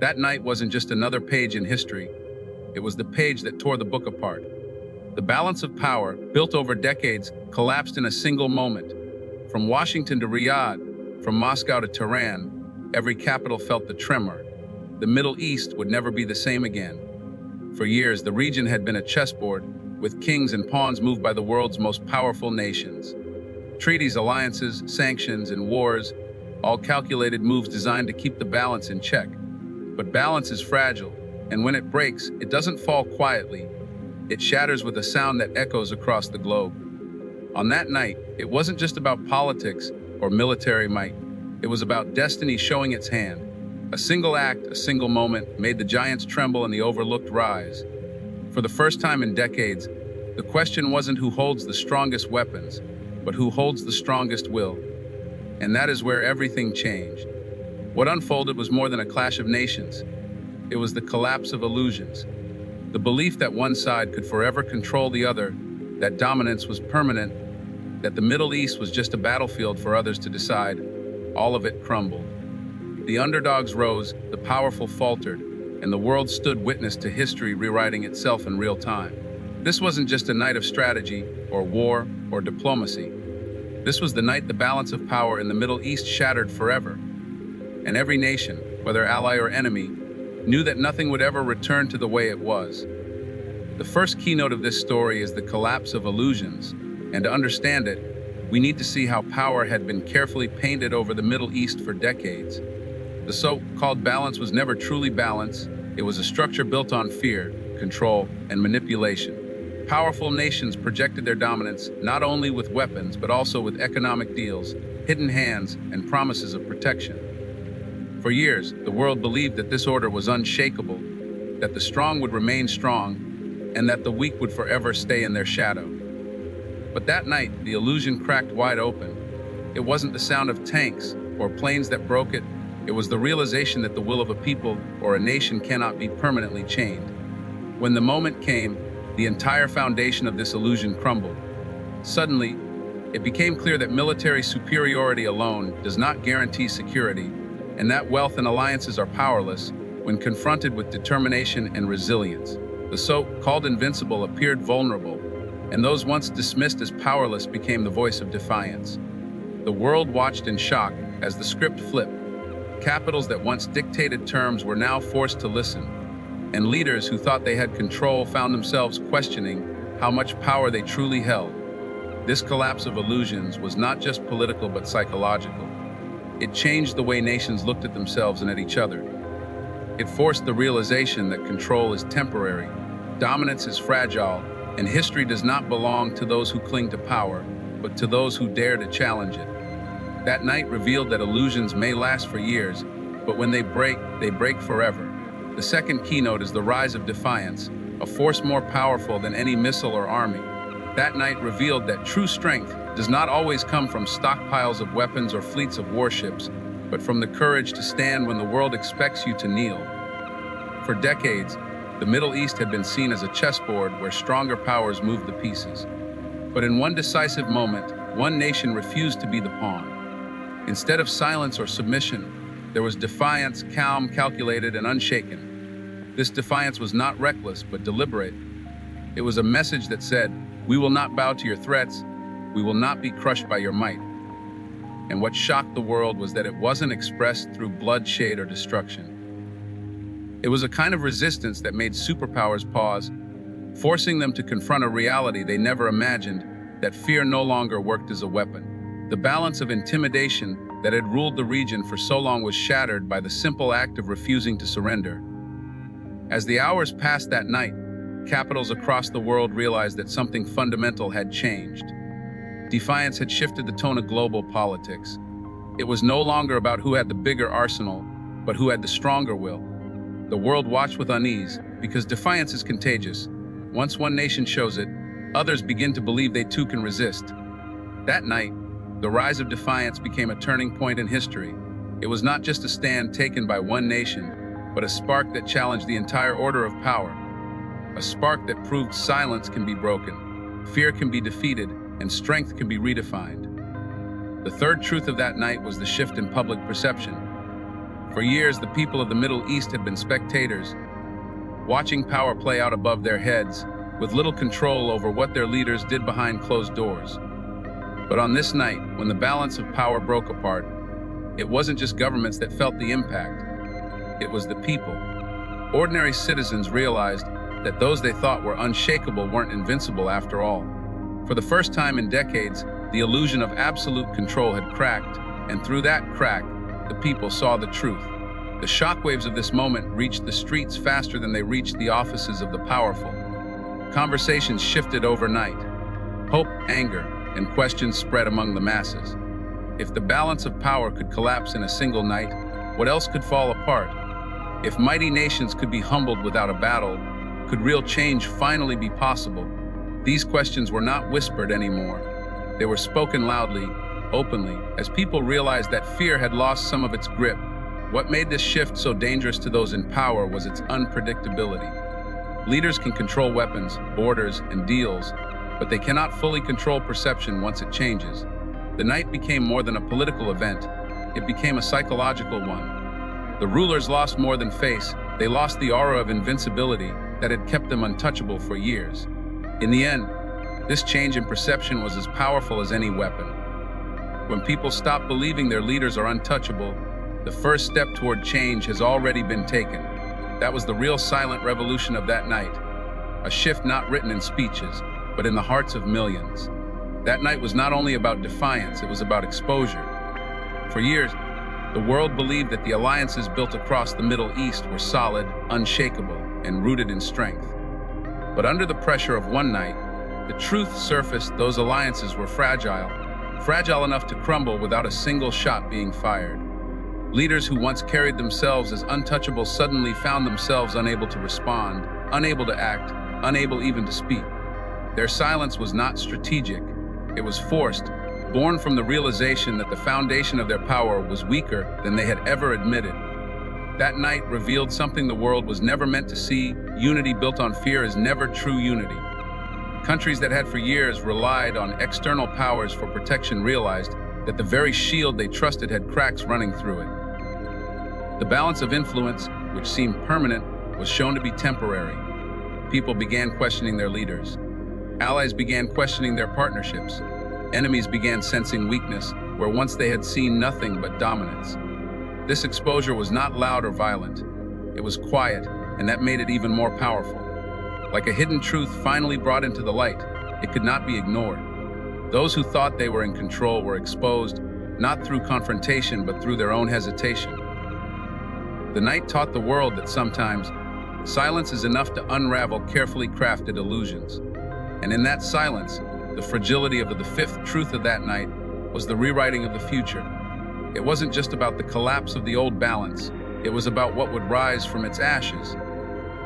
That night wasn't just another page in history, it was the page that tore the book apart. The balance of power, built over decades, collapsed in a single moment. From Washington to Riyadh, from Moscow to Tehran, every capital felt the tremor. The Middle East would never be the same again. For years, the region had been a chessboard, with kings and pawns moved by the world's most powerful nations. Treaties, alliances, sanctions, and wars, all calculated moves designed to keep the balance in check. But balance is fragile, and when it breaks, it doesn't fall quietly. It shatters with a sound that echoes across the globe. On that night, it wasn't just about politics or military might. It was about destiny showing its hand. A single act, a single moment, made the giants tremble and the overlooked rise. For the first time in decades, the question wasn't who holds the strongest weapons, but who holds the strongest will. And that is where everything changed. What unfolded was more than a clash of nations. It was the collapse of illusions. The belief that one side could forever control the other, that dominance was permanent, that the Middle East was just a battlefield for others to decide, all of it crumbled. The underdogs rose, the powerful faltered, and the world stood witness to history rewriting itself in real time. This wasn't just a night of strategy, or war, or diplomacy. This was the night the balance of power in the Middle East shattered forever. And every nation, whether ally or enemy, knew that nothing would ever return to the way it was. The first keynote of this story is the collapse of illusions, and to understand it, we need to see how power had been carefully painted over the Middle East for decades. The so-called balance was never truly balance. It was a structure built on fear, control, and manipulation. Powerful nations projected their dominance not only with weapons, but also with economic deals, hidden hands, and promises of protection. For years, the world believed that this order was unshakable, that the strong would remain strong, and that the weak would forever stay in their shadow. But that night, the illusion cracked wide open. It wasn't the sound of tanks or planes that broke it. It was the realization that the will of a people or a nation cannot be permanently chained. When the moment came, the entire foundation of this illusion crumbled. Suddenly, it became clear that military superiority alone does not guarantee security, and that wealth and alliances are powerless when confronted with determination and resilience. The so-called invincible appeared vulnerable, and those once dismissed as powerless became the voice of defiance. The world watched in shock as the script flipped. Capitals that once dictated terms were now forced to listen, and leaders who thought they had control found themselves questioning how much power they truly held. This collapse of illusions was not just political but psychological. It changed the way nations looked at themselves and at each other. It forced the realization that control is temporary, dominance is fragile, and history does not belong to those who cling to power, but to those who dare to challenge it. That night revealed that illusions may last for years, but when they break forever. The second keynote is the rise of defiance, a force more powerful than any missile or army. That night revealed that true strength does not always come from stockpiles of weapons or fleets of warships, but from the courage to stand when the world expects you to kneel. For decades, the Middle East had been seen as a chessboard where stronger powers moved the pieces. But in one decisive moment, one nation refused to be the pawn. Instead of silence or submission, there was defiance, calm, calculated, and unshaken. This defiance was not reckless, but deliberate. It was a message that said, "We will not bow to your threats. We will not be crushed by your might." And what shocked the world was that it wasn't expressed through bloodshed or destruction. It was a kind of resistance that made superpowers pause, forcing them to confront a reality they never imagined, that fear no longer worked as a weapon. The balance of intimidation that had ruled the region for so long was shattered by the simple act of refusing to surrender. As the hours passed that night, capitals across the world realized that something fundamental had changed. Defiance had shifted the tone of global politics. It was no longer about who had the bigger arsenal, but who had the stronger will. The world watched with unease, because defiance is contagious. Once one nation shows it, others begin to believe they too can resist. That night, the rise of defiance became a turning point in history. It was not just a stand taken by one nation, but a spark that challenged the entire order of power. A spark that proved silence can be broken, fear can be defeated, and strength can be redefined. The third truth of that night was the shift in public perception. For years, the people of the Middle East had been spectators, watching power play out above their heads, with little control over what their leaders did behind closed doors. But on this night, when the balance of power broke apart, it wasn't just governments that felt the impact. It was the people. Ordinary citizens realized that those they thought were unshakable weren't invincible after all. For the first time in decades, the illusion of absolute control had cracked, and through that crack, the people saw the truth. The shockwaves of this moment reached the streets faster than they reached the offices of the powerful. Conversations shifted overnight. Hope, anger, and questions spread among the masses. If the balance of power could collapse in a single night, what else could fall apart? If mighty nations could be humbled without a battle, could real change finally be possible? These questions were not whispered anymore. They were spoken loudly, openly, as people realized that fear had lost some of its grip. What made this shift so dangerous to those in power was its unpredictability. Leaders can control weapons, borders, and deals, but they cannot fully control perception once it changes. The night became more than a political event. It became a psychological one. The rulers lost more than face. They lost the aura of invincibility that had kept them untouchable for years. In the end, this change in perception was as powerful as any weapon. When people stop believing their leaders are untouchable, the first step toward change has already been taken. That was the real silent revolution of that night. A shift not written in speeches, but in the hearts of millions. That night was not only about defiance, it was about exposure. For years, the world believed that the alliances built across the Middle East were solid, unshakable, and rooted in strength. But under the pressure of one night, the truth surfaced: those alliances were fragile enough to crumble without a single shot being fired. Leaders who once carried themselves as untouchable suddenly found themselves unable to respond, unable to act, unable even to speak. Their silence was not strategic, it was forced, born from the realization that the foundation of their power was weaker than they had ever admitted. That night revealed something the world was never meant to see: unity built on fear is never true unity. Countries that had for years relied on external powers for protection realized that the very shield they trusted had cracks running through it. The balance of influence, which seemed permanent, was shown to be temporary. People began questioning their leaders. Allies began questioning their partnerships. Enemies began sensing weakness where once they had seen nothing but dominance. This exposure was not loud or violent. It was quiet, and that made it even more powerful. Like a hidden truth finally brought into the light, it could not be ignored. Those who thought they were in control were exposed, not through confrontation, but through their own hesitation. The night taught the world that sometimes silence is enough to unravel carefully crafted illusions. And in that silence, the fragility of the fifth truth of that night was the rewriting of the future. It wasn't just about the collapse of the old balance, it was about what would rise from its ashes.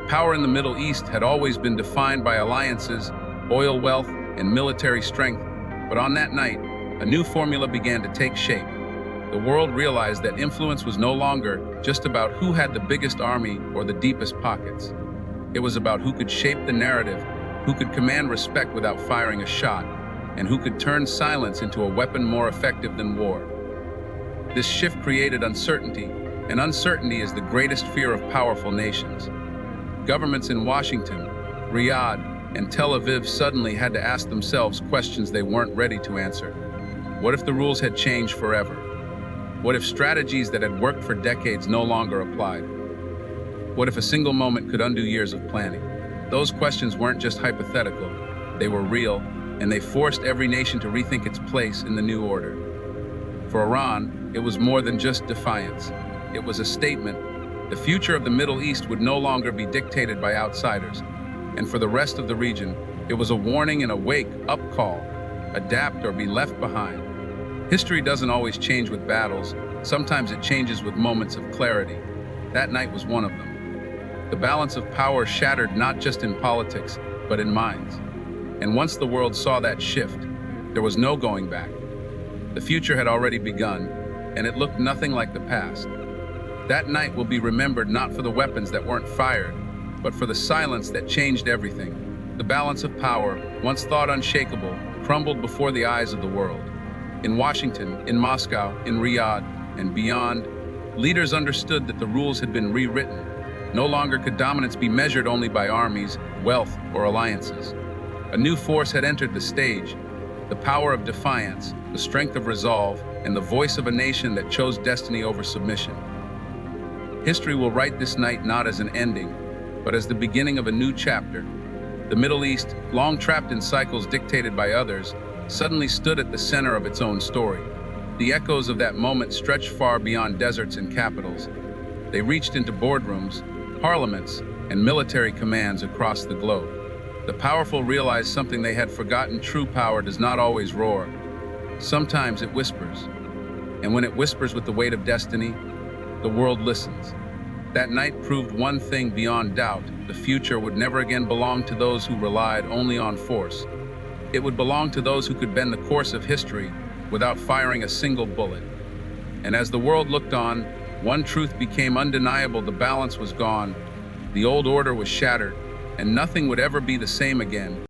Power in the Middle East had always been defined by alliances, oil wealth, and military strength, but on that night, a new formula began to take shape. The world realized that influence was no longer just about who had the biggest army or the deepest pockets. It was about who could shape the narrative, who could command respect without firing a shot, and who could turn silence into a weapon more effective than war. This shift created uncertainty, and uncertainty is the greatest fear of powerful nations. Governments in Washington, Riyadh, and Tel Aviv suddenly had to ask themselves questions they weren't ready to answer. What if the rules had changed forever? What if strategies that had worked for decades no longer applied? What if a single moment could undo years of planning? Those questions weren't just hypothetical, they were real, and they forced every nation to rethink its place in the new order. For Iran, it was more than just defiance. It was a statement. The future of the Middle East would no longer be dictated by outsiders. And for the rest of the region, it was a warning and a wake-up call: adapt or be left behind. History doesn't always change with battles. Sometimes it changes with moments of clarity. That night was one of them. The balance of power shattered not just in politics, but in minds. And once the world saw that shift, there was no going back. The future had already begun, and it looked nothing like the past. That night will be remembered not for the weapons that weren't fired, but for the silence that changed everything. The balance of power, once thought unshakable, crumbled before the eyes of the world. In Washington, in Moscow, in Riyadh, and beyond, Leaders understood that the rules had been rewritten. No longer could dominance be measured only by armies, wealth, or alliances. A new force had entered the stage, the power of defiance, the strength of resolve, and the voice of a nation that chose destiny over submission. History will write this night not as an ending, but as the beginning of a new chapter. The Middle East, long trapped in cycles dictated by others, suddenly stood at the center of its own story. The echoes of that moment stretched far beyond deserts and capitals. They reached into boardrooms, parliaments, and military commands across the globe. The powerful realized something they had forgotten: true power does not always roar. Sometimes it whispers. And when it whispers with the weight of destiny, the world listens. That night proved one thing beyond doubt: the future would never again belong to those who relied only on force. It would belong to those who could bend the course of history without firing a single bullet. And as the world looked on, one truth became undeniable: the balance was gone, the old order was shattered, and nothing would ever be the same again.